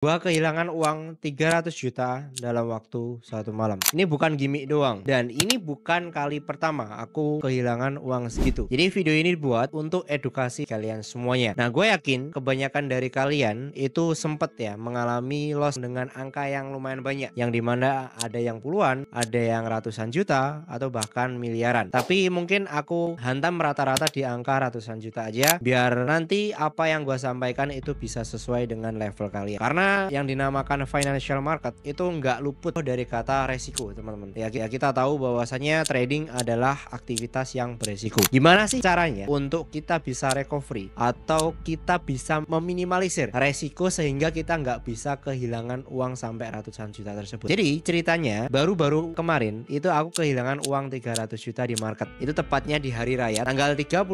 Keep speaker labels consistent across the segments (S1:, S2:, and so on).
S1: Gua kehilangan uang 300 juta dalam waktu satu malam. Ini bukan gimmick doang, dan ini bukan kali pertama aku kehilangan uang segitu. Jadi video ini dibuat untuk edukasi kalian semuanya. Nah, gue yakin kebanyakan dari kalian itu sempet ya mengalami loss dengan angka yang lumayan banyak, yang dimana ada yang puluhan, ada yang ratusan juta, atau bahkan miliaran. Tapi mungkin aku hantam rata-rata di angka ratusan juta aja, biar nanti apa yang gue sampaikan itu bisa sesuai dengan level kalian. Karena yang dinamakan financial market itu nggak luput dari kata resiko, teman-teman. Ya, kita tahu bahwasanya trading adalah aktivitas yang beresiko. Gimana sih caranya untuk kita bisa recovery atau kita bisa meminimalisir resiko sehingga kita nggak bisa kehilangan uang sampai ratusan juta tersebut? Jadi ceritanya baru-baru kemarin itu aku kehilangan uang 300 juta di market. Itu tepatnya di hari raya tanggal 31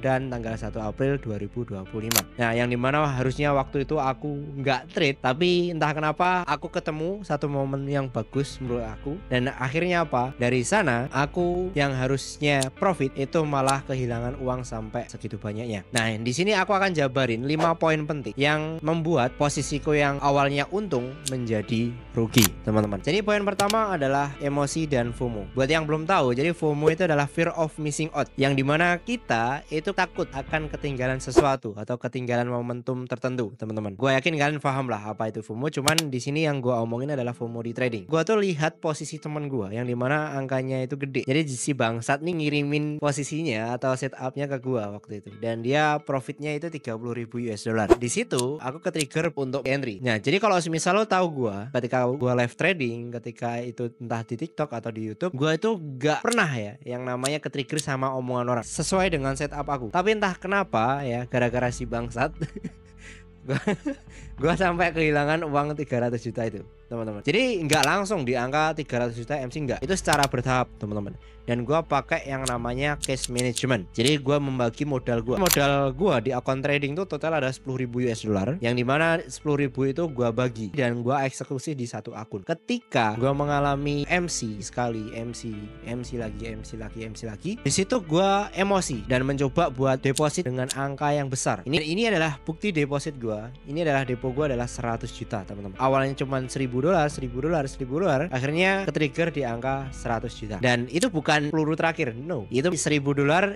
S1: dan tanggal 1 April 2025. Nah, yang dimana harusnya waktu itu aku nggak trade, tapi entah kenapa aku ketemu satu momen yang bagus menurut aku, dan akhirnya apa, dari sana aku yang harusnya profit itu malah kehilangan uang sampai segitu banyaknya. Nah, di sini aku akan jabarin 5 poin penting yang membuat posisiku yang awalnya untung menjadi rugi, teman-teman. Jadi poin pertama adalah emosi dan FOMO. Buat yang belum tahu, jadi FOMO itu adalah fear of missing out, yang dimana kita itu takut akan ketinggalan sesuatu atau ketinggalan momentum tertentu, teman-teman. Gue yakin kalian paham lah apa itu FOMO. Cuman di sini yang gue omongin adalah FOMO di trading. Gue tuh lihat posisi teman gue yang dimana angkanya itu gede. Jadi si bangsat nih ngirimin posisinya atau setupnya ke gue waktu itu, dan dia profitnya itu 30.000 US dollar. Di situ aku ke-trigger untuk entry. Nah, jadi kalau misal lo tahu gue ketika gue live trading, ketika itu entah di TikTok atau di YouTube, gue itu gak pernah ya yang namanya ke-trigger sama omongan orang sesuai dengan setup aku. Tapi entah kenapa ya, gara-gara si bangsat gue sampai kehilangan uang 300 juta itu, teman-teman. Jadi nggak langsung di angka 300 juta MC, nggak. Itu secara bertahap, teman-teman. Dan gue pakai yang namanya cash management. Jadi gue membagi modal gue. Modal gue di akun trading tuh total ada 10.000 US dollar, yang dimana 10.000 itu gue bagi dan gue eksekusi di satu akun. Ketika gue mengalami MC sekali, MC lagi, di situ gue emosi dan mencoba buat deposit dengan angka yang besar. Ini adalah bukti deposit gue. Ini adalah depo gue adalah 100 juta, teman-teman. Awalnya cuma $1.000, akhirnya ke-trigger di angka 100 juta. Dan itu bukan peluru terakhir, no. Itu $1.000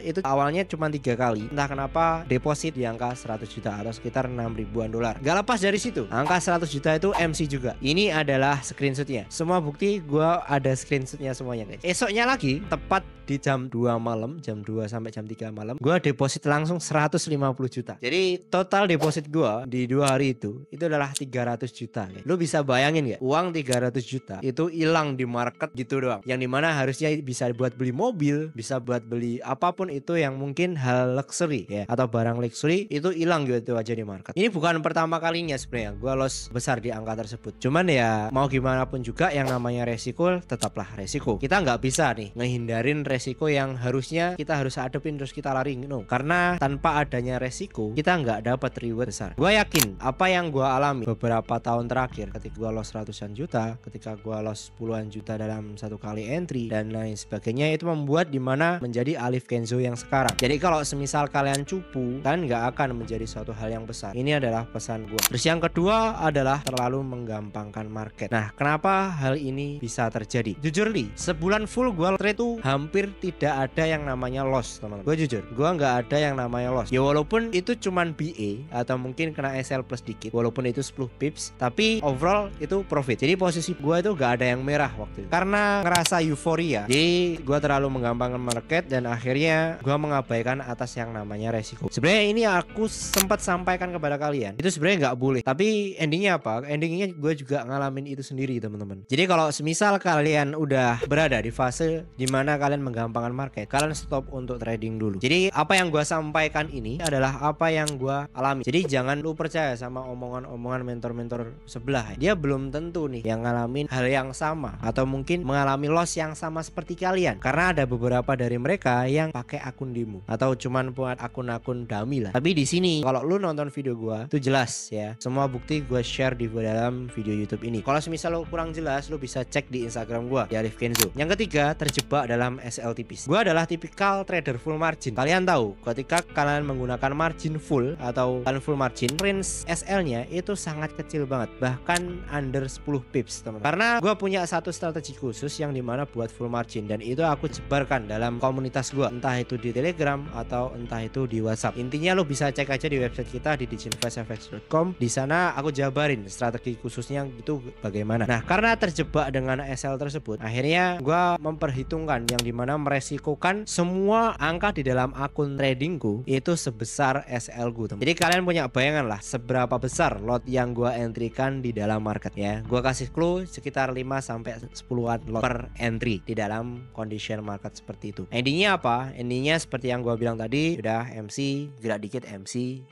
S1: itu awalnya cuma 3 kali. Entah kenapa deposit di angka 100 juta atau sekitar 6 ribuan dolar. Gak lepas dari situ, angka 100 juta itu MC juga. Ini adalah screenshotnya. Semua bukti gue ada screenshotnya semuanya, guys. Esoknya lagi, tepat di jam 2 malam, jam 2 sampai jam 3 malam, gue deposit langsung 150 juta. Jadi total deposit gue di 2 hari itu adalah 300 juta, guys. Lu bisa bayangin gak? Uang 300 juta itu hilang di market gitu doang. Yang dimana harusnya bisa buat beli mobil, bisa buat beli apapun itu yang mungkin hal luxury ya, atau barang luxury, itu hilang gitu aja di market. Ini bukan pertama kalinya sebenarnya gue loss besar di angka tersebut. Cuman ya mau gimana pun juga yang namanya resiko tetaplah resiko. Kita nggak bisa nih ngehindarin resiko yang harusnya kita harus hadapin terus kita lari, no. Karena tanpa adanya resiko kita nggak dapat reward besar. Gue yakin apa yang gue alami beberapa tahun terakhir, ketika gue loss ratusan juta, ketika gue loss puluhan juta dalam satu kali entry dan lain sebagainya, itu membuat dimana menjadi Alif Kenzo yang sekarang. Jadi kalau semisal kalian cupu, kan nggak akan menjadi suatu hal yang besar. Ini adalah pesan gue. Terus yang kedua adalah terlalu menggampangkan market. Nah, kenapa hal ini bisa terjadi? Jujur li, sebulan full gue trade tuh hampir tidak ada yang namanya loss, teman-teman. Gue jujur, gue nggak ada yang namanya loss. Ya walaupun itu cuman BA atau mungkin kena SL plus dikit, walaupun itu 10 pips, tapi overall itu profit. Jadi posisi gue itu gak ada yang merah waktu itu, karena ngerasa euforia. Jadi gue terlalu menggampangkan market dan akhirnya gue mengabaikan atas yang namanya resiko. Sebenarnya ini aku sempat sampaikan kepada kalian, itu sebenarnya nggak boleh. Tapi endingnya apa? Endingnya gue juga ngalamin itu sendiri, teman-teman. Jadi kalau semisal kalian udah berada di fase dimana kalian menggampangkan market, kalian stop untuk trading dulu. Jadi apa yang gue sampaikan ini adalah apa yang gue alami. Jadi jangan lu percaya sama omongan-omongan mentor-mentor sebelah. Dia belum tentu nih yang ngalamin hal yang sama atau mungkin mengalami loss yang sama seperti kalian. Karena ada beberapa dari mereka yang pakai akun demo atau cuman buat akun-akun dummy lah. Tapi di sini kalau lu nonton video gua itu jelas ya. Semua bukti gua share di dalam video YouTube ini. Kalau semisal lu kurang jelas, lu bisa cek di Instagram gua di Alif Kenzo. Yang ketiga, terjebak dalam SL SL tipis. Gue adalah tipikal trader full margin. Kalian tahu ketika kalian menggunakan margin full atau full margin, range SL-nya itu sangat kecil banget, bahkan under 10 pips teman-teman. Karena gue punya satu strategi khusus yang dimana buat full margin, dan itu aku sebarkan dalam komunitas gue, entah itu di Telegram atau entah itu di WhatsApp. Intinya lo bisa cek aja di website kita di diginvestfx.com. Di sana aku jabarin strategi khususnya itu bagaimana. Nah, karena terjebak dengan SL tersebut, akhirnya gue memperhitungkan yang dimana meresikokan semua angka di dalam akun tradingku itu sebesar SL gue, teman. Jadi kalian punya bayangan lah seberapa besar lot yang gue entrykan di dalam market ya. Gue kasih clue sekitar 5-10an lot per entry di dalam condition market seperti itu. Endingnya apa? Endingnya seperti yang gue bilang tadi, udah MC, gerak dikit MC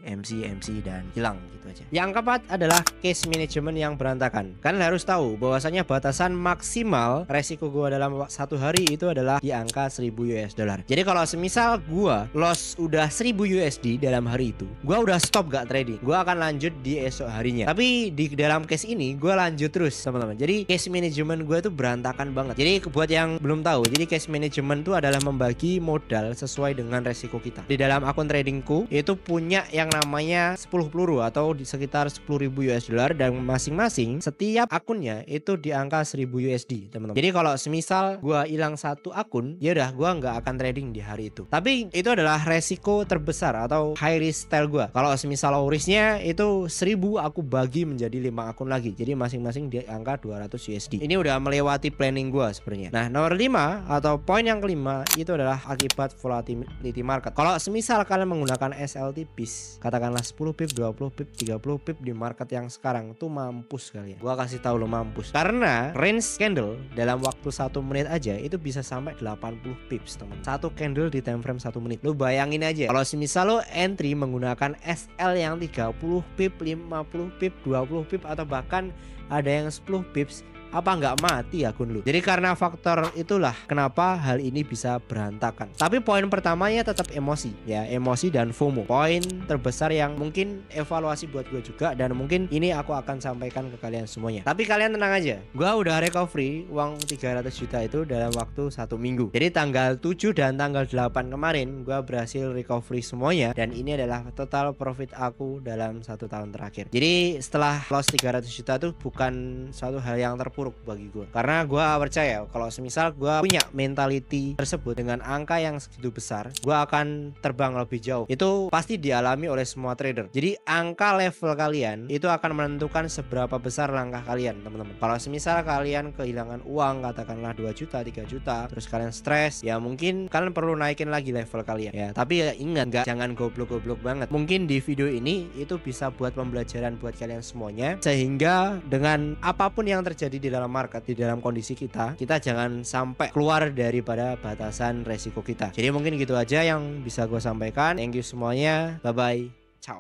S1: dan hilang gitu aja. Yang keempat adalah case management yang berantakan. Kalian harus tahu bahwasanya batasan maksimal resiko gue dalam satu hari itu adalah di angka 1000 US dollar. Jadi kalau semisal gue loss udah 1000 USD dalam hari itu, gue udah stop gak trading, gue akan lanjut di esok harinya. Tapi di dalam case ini gue lanjut terus teman-teman. Jadi case management gue tuh berantakan banget. Jadi buat yang belum tahu, jadi case management itu adalah membagi modal sesuai dengan resiko kita. Di dalam akun tradingku itu punya yang namanya 10 peluru atau di sekitar 10.000 US dollar, dan masing-masing setiap akunnya itu di angka 1000 USD teman-teman. Jadi kalau semisal gua hilang satu akun, ya udah gua nggak akan trading di hari itu. Tapi itu adalah resiko terbesar atau high risk style gua. Kalau semisal low risknya itu 1000, aku bagi menjadi 5 akun lagi. Jadi masing-masing di angka 200 USD. Ini udah melewati planning gua sebenarnya. Nah, nomor 5 atau poin yang kelima itu adalah akibat volatility market. Kalau semisal kalian menggunakan SL tipis, katakanlah 10 pip, 20 pip, 30 pip di market yang sekarang tuh mampus kalian. Gua kasih tahu lo mampus. Karena range candle dalam waktu 1 menit aja itu bisa sampai 80 pips, teman. Satu candle di time frame 1 menit. Lo bayangin aja. Kalau semisal lo entry menggunakan SL yang 30 pip, 50 pip, 20 pip atau bahkan ada yang 10 pips, apa nggak mati akun lu? Jadi karena faktor itulah kenapa hal ini bisa berantakan. Tapi poin pertamanya tetap emosi ya, emosi dan FOMO. Poin terbesar yang mungkin evaluasi buat gue juga, dan mungkin ini aku akan sampaikan ke kalian semuanya. Tapi kalian tenang aja, gue udah recovery uang 300 juta itu dalam waktu 1 minggu. Jadi tanggal 7 dan tanggal 8 kemarin gue berhasil recovery semuanya, dan ini adalah total profit aku dalam 1 tahun terakhir. Jadi setelah loss 300 juta itu bukan suatu hal yang terpuruk bagi gue, karena gue percaya kalau semisal gue punya mentality tersebut dengan angka yang segitu besar, gue akan terbang lebih jauh. Itu pasti dialami oleh semua trader. Jadi angka level kalian itu akan menentukan seberapa besar langkah kalian, teman-teman. Kalau semisal kalian kehilangan uang katakanlah 2 juta, 3 juta, terus kalian stres, ya mungkin kalian perlu naikin lagi level kalian ya. Tapi ya ingat, jangan goblok-goblok banget. Mungkin di video ini itu bisa buat pembelajaran buat kalian semuanya, sehingga dengan apapun yang terjadi di dalam market, di dalam kondisi kita jangan sampai keluar daripada batasan resiko kita. Jadi mungkin gitu aja yang bisa gue sampaikan. Thank you semuanya, bye bye, ciao.